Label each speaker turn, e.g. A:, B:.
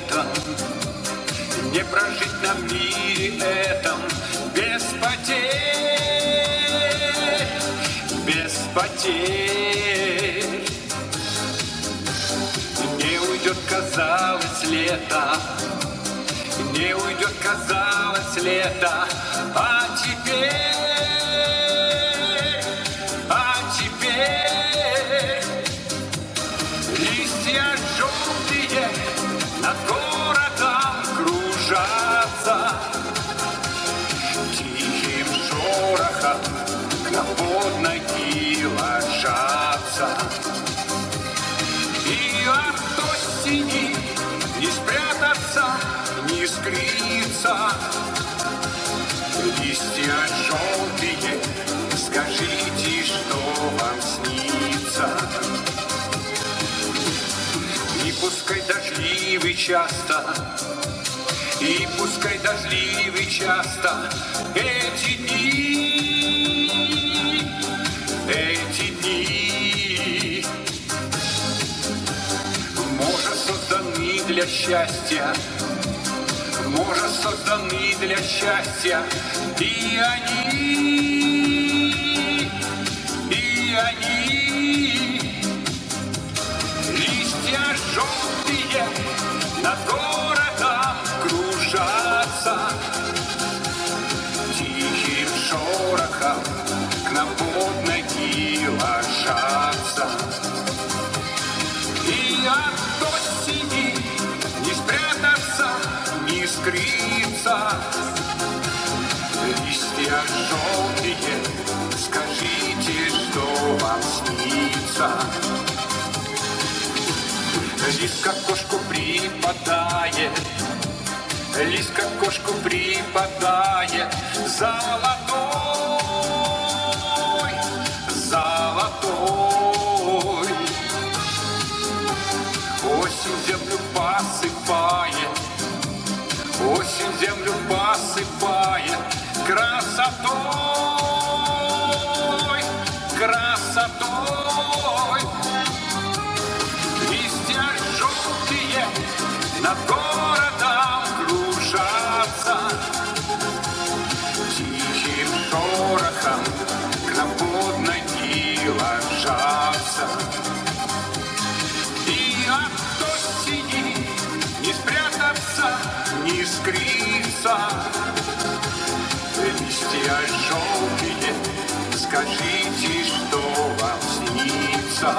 A: светом, не прожить нам в мире этом без потерь, без потерь. Не уйдет, казалось, лето, не уйдет, казалось, лето, а теперь листья желтые над городом кружатся, тихим шорохом на под ноги ложатся. И от осени не спрятаться, не скрыться. Листья желтые, скажите, что вам снится. И пускай дождливый часто, и пускай дождливый часто эти дни, может, созданы для счастья, может, созданы для счастья, и они, листья желтые над городом кружатся, тихим шорохом к нам под ноги ложатся. И от осени не спрятаться, не скрыться. Листья желтые, скажите, что вам снится. Лист к окошку припадает, лист к окошку припадает, золотой, золотой. Осень землю посыпает, осень землю посыпает красотой, красотой. Листья желтые над городом кружатся, тихим шорохом к нам под ноги ложатся. И от осени не спрятаться, не скрыться. Листья желтые, скажите, что вам снится.